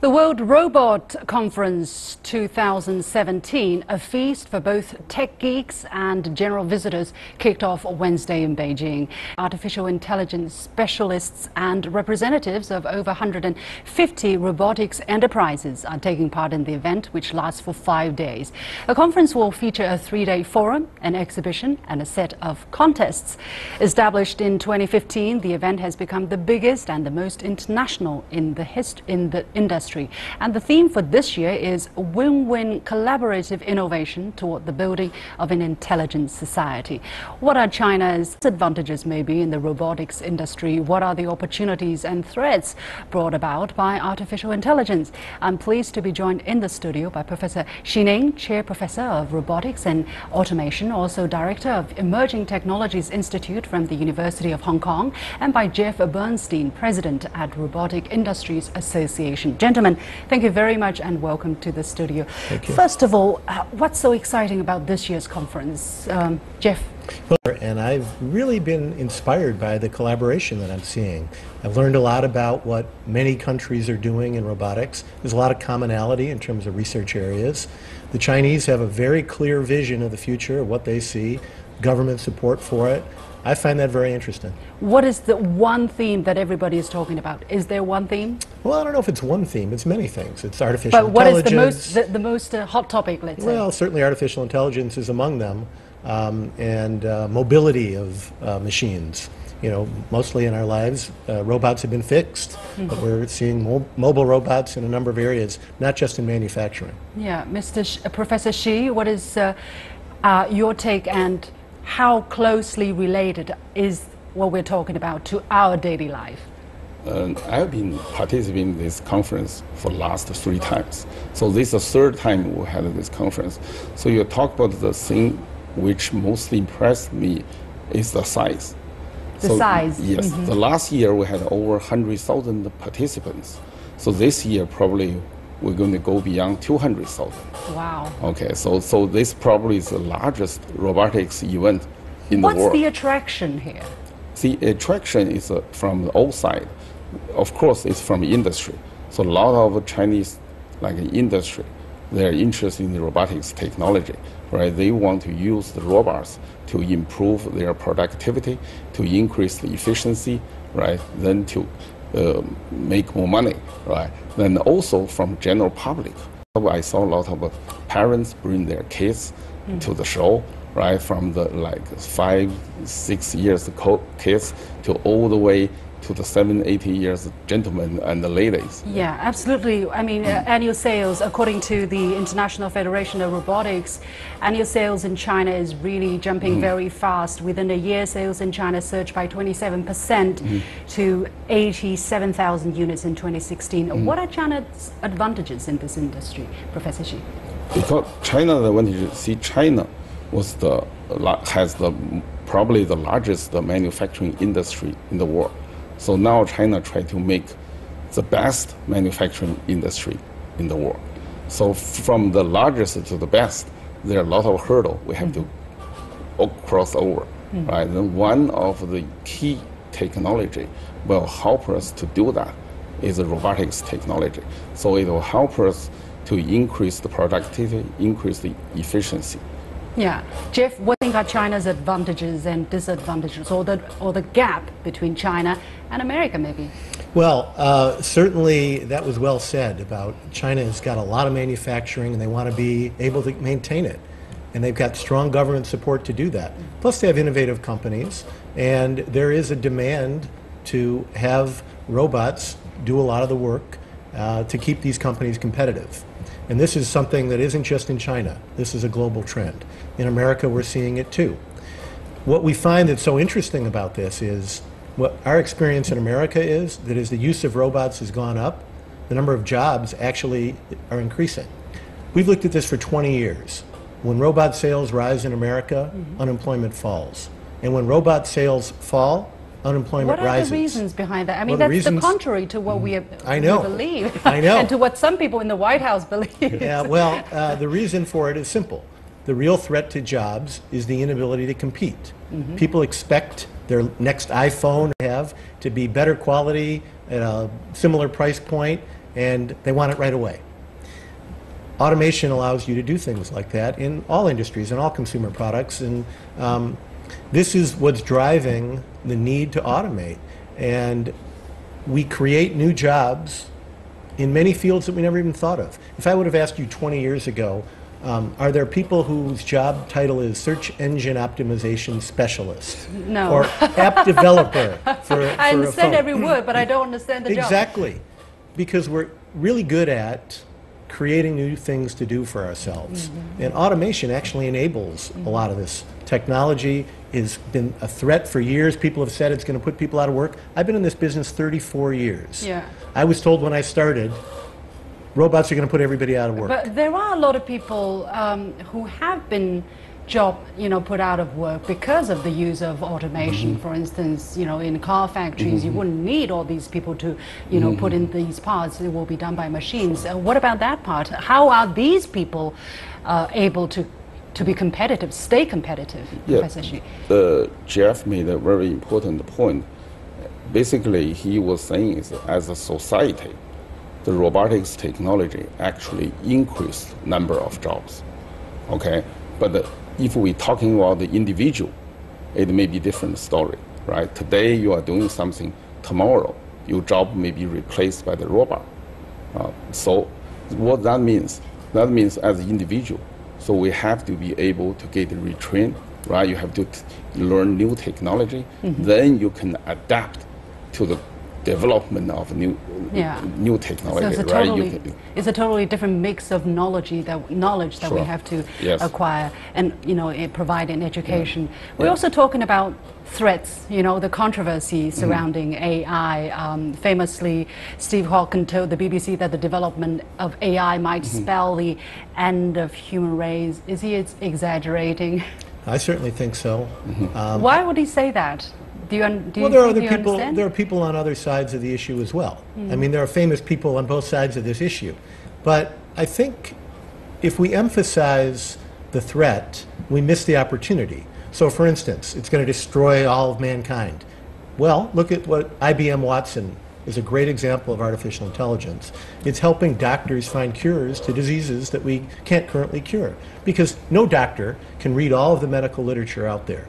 The World Robot Conference 2017, a feast for both tech geeks and general visitors, kicked off Wednesday in Beijing. Artificial intelligence specialists and representatives of over 150 robotics enterprises are taking part in the event, which lasts for 5 days. The conference will feature a 3-day forum, an exhibition, and a set of contests. Established in 2015, the event has become the biggest and the most international in the industry. And the theme for this year is win-win collaborative innovation toward the building of an intelligent society. What are China's advantages maybe in the robotics industry? What are the opportunities and threats brought about by artificial intelligence? I'm pleased to be joined in the studio by Professor Xi Ning, Chair Professor of Robotics and Automation, also Director of Emerging Technologies Institute from the University of Hong Kong, and by Jeff Burnstein, President at Robotic Industries Association. Gentlemen, thank you very much and welcome to the studio. Thank you. First of all, what's so exciting about this year's conference? Jeff? And I've really been inspired by the collaboration that I'm seeing. I've learned a lot about what many countries are doing in robotics. There's a lot of commonality in terms of research areas. The Chinese have a very clear vision of the future, of what they see, government support for it. I find that very interesting. What is the one theme that everybody is talking about? Is there one theme? Well, I don't know if it's one theme. It's many things. It's artificial intelligence. But what intelligence. is the most hot topic, let's say? Well, certainly artificial intelligence is among them, and mobility of machines. You know, mostly in our lives, robots have been fixed, but we're seeing mobile robots in a number of areas, not just in manufacturing. Yeah, Professor Xi, what is your take, and how closely related is what we're talking about to our daily life? I've been participating in this conference for the last 3 times. So this is the 3rd time we had this conference. So you talk about the thing which most impressed me is the size. The size? Yes. The last year we had over 100,000 participants. So this year probably we're going to go beyond 200,000. Wow. Okay, so this probably is the largest robotics event in the world. What's the attraction here? The attraction is from the outside. Of course, it's from industry. So a lot of Chinese, like industry, they're interested in the robotics technology, right? They want to use the robots to improve their productivity, to increase the efficiency, right? Then to make more money, right? Then also from general public. I saw a lot of parents bring their kids to the show, right? From the 5-6 years kids to all the way to the 70-80 years gentlemen and the ladies. Yeah, absolutely. I mean, annual sales, according to the International Federation of Robotics, annual sales in China is really jumping very fast. Within a year, sales in China surged by 27% to 87,000 units in 2016. What are China's advantages in this industry, Professor Xi? Because China's advantage, see, China was has probably the largest manufacturing industry in the world. So now China tries to make the best manufacturing industry in the world. So from the largest to the best, there are a lot of hurdles we have to cross over. Right? And one of the key technology will help us to do that is the robotics technology. So it will help us to increase the productivity, increase the efficiency. Yeah, Jeff, what do you think are China's advantages and disadvantages, or the gap between China and America, maybe? Well, certainly that was well said about China has got a lot of manufacturing and they want to be able to maintain it. And they've got strong government support to do that. Plus they have innovative companies, and there is a demand to have robots do a lot of the work to keep these companies competitive. And this is something that isn't just in China. This is a global trend. In America, we're seeing it too. What we find that's so interesting about this is, what our experience in America is, that as the use of robots has gone up, the number of jobs actually are increasing. We've looked at this for 20 years. When robot sales rise in America, unemployment falls. And when robot sales fall, unemployment rises. What are the reasons behind that? I mean, that's the contrary to what we believe. I know. And to what some people in the White House believe. Yeah, well, the reason for it is simple. The real threat to jobs is the inability to compete. People expect their next iPhone to be better quality at a similar price point, and they want it right away. Automation allows you to do things like that in all industries, in all consumer products, and this is what's driving the need to automate. And we create new jobs in many fields that we never even thought of. If I would have asked you 20 years ago, are there people whose job title is search engine optimization specialist? No. Or app developer for I understand a phone? every word, but I don't understand the job. Exactly. Because we're really good at creating new things to do for ourselves. And automation actually enables a lot of this. Technology has been a threat for years. People have said it's going to put people out of work. I've been in this business 34 years. Yeah. I was told when I started, robots are going to put everybody out of work. But there are a lot of people who have been put out of work because of the use of automation. For instance, in car factories, you wouldn't need all these people to, put in these parts. It will be done by machines. What about that part? How are these people able to be competitive, stay competitive, Professor Xu? Jeff made a very important point. Basically, he was saying is as a society, the robotics technology actually increased number of jobs. Okay, but if we're talking about the individual, it may be different story, right? Today you are doing something, tomorrow your job may be replaced by the robot. So what that means as an individual, so we have to be able to get retrained, right? You have to learn new technology, then you can adapt to the development of new technology, so it's a totally different mix of knowledge that we have to acquire, and provide in education. We're also talking about threats, the controversy surrounding AI. Famously, Steve Hawking told the BBC that the development of AI might spell the end of human race. Is he exaggerating? I certainly think so. Why would he say that? Well, there are other people. There are people on other sides of the issue as well. I mean, there are famous people on both sides of this issue. But I think if we emphasize the threat, we miss the opportunity. So, for instance, it's going to destroy all of mankind. Well, look at what IBM Watson is a great example of artificial intelligence. It's helping doctors find cures to diseases that we can't currently cure, because no doctor can read all of the medical literature out there.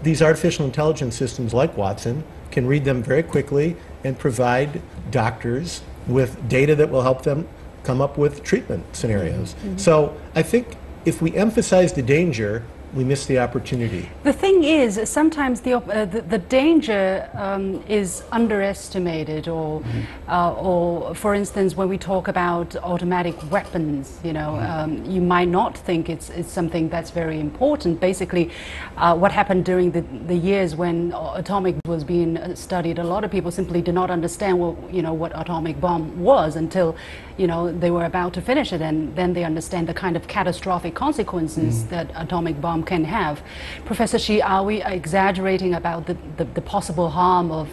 These artificial intelligence systems like Watson can read them very quickly and provide doctors with data that will help them come up with treatment scenarios. So I think if we emphasize the danger, we miss the opportunity. The thing is, sometimes the danger is underestimated, or for instance, when we talk about automatic weapons, you might not think it's something that's very important. Basically, what happened during the years when atomic was being studied, a lot of people simply did not understand what atomic bomb was until they were about to finish it, and then they understand the kind of catastrophic consequences that atomic bomb can have. Professor Xu, are we exaggerating about the possible harm of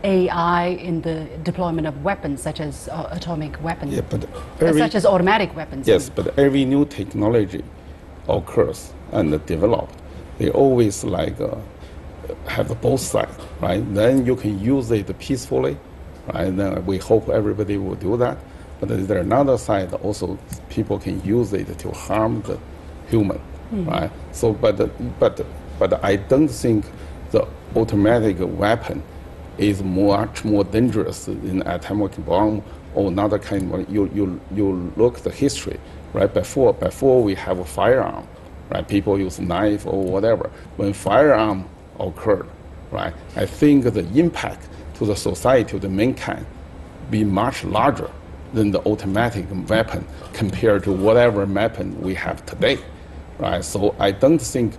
AI in the deployment of weapons, such as atomic weapons, such as automatic weapons? Yes, but every new technology occurs and developed, they always have both sides, right? Then you can use it peacefully, right? Then we hope everybody will do that. But there's another side also, people can use it to harm the human, right? So, but I don't think the automatic weapon is much more dangerous than atomic bomb or another kind of. You look at the history, right? Before we have a firearm, right? People use knife or whatever. When firearm occurred, right? I think the impact to the society, to the mankind, be much larger than the automatic weapon compared to whatever weapon we have today, right? So I don't think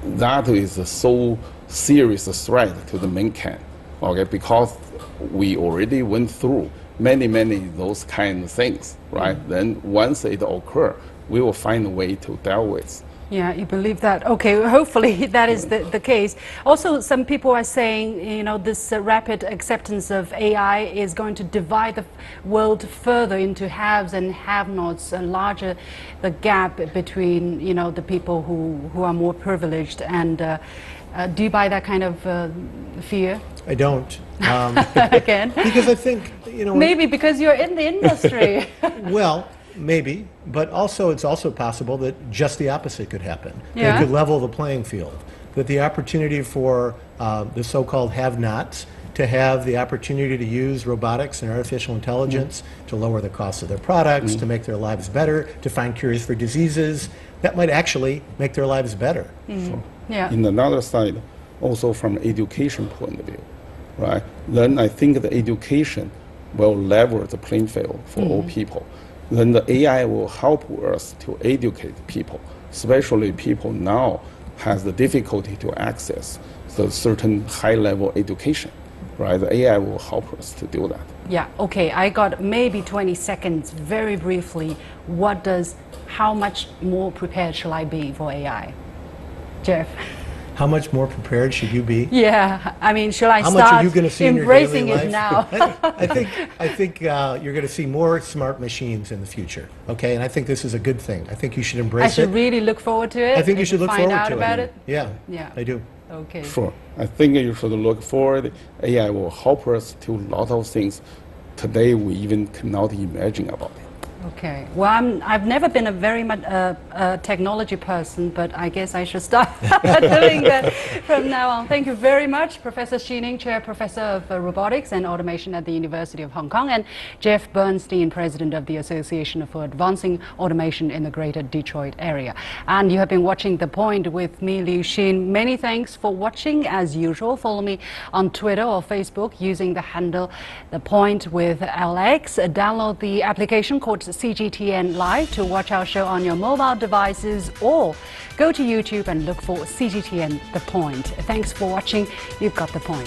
that is a so serious threat to the mankind, okay? Because we already went through many those kind of things, right? Then once it occur, we will find a way to deal with. Yeah, you believe that? Okay, hopefully that is the case. Also, some people are saying, this rapid acceptance of AI is going to divide the world further into haves and have-nots, and larger the gap between, the people who are more privileged and Do you buy that kind of fear? I don't. Again? Because I think, you know... Maybe because you're in the industry. Well, maybe, but also it's also possible that just the opposite could happen. That Yeah. it could level the playing field. That the opportunity for the so-called have-nots to have the opportunity to use robotics and artificial intelligence to lower the cost of their products, to make their lives better, to find cures for diseases, that might actually make their lives better. So Yeah. in another side, also from education point of view, right? Then I think the education will level the playing field for all people. Then the AI will help us to educate people, especially people now has the difficulty to access the certain high-level education, right? The AI will help us to do that. Yeah, okay, I got maybe 20 seconds, very briefly. How much more prepared shall I be for AI? Jeff? How much more prepared should you be? Yeah, I mean, shall I How much are start you going to see in your embracing daily it life? now? I think you're going to see more smart machines in the future. Okay, and I think this is a good thing. I think you should I embrace should it. really look forward to it. I think you and should look find forward out to about it. it. Yeah, Yeah. I do. Okay. Sure. I think you should look forward. AI will help us to a lot of things today we even cannot imagine about it. Okay. Well, I've never been a very much technology person, but I guess I should start doing that from now on. Thank you very much, Professor Xining, Chair Professor of Robotics and Automation at the University of Hong Kong, and Jeff Burnstein, President of the Association for Advancing Automation in the Greater Detroit Area. And you have been watching The Point with me, Liu Xin. Many thanks for watching. As usual, follow me on Twitter or Facebook using the handle The Point with LX. Download the application called CGTN Live to watch our show on your mobile devices, or go to YouTube and look for CGTN The Point. Thanks for watching. You've got The Point.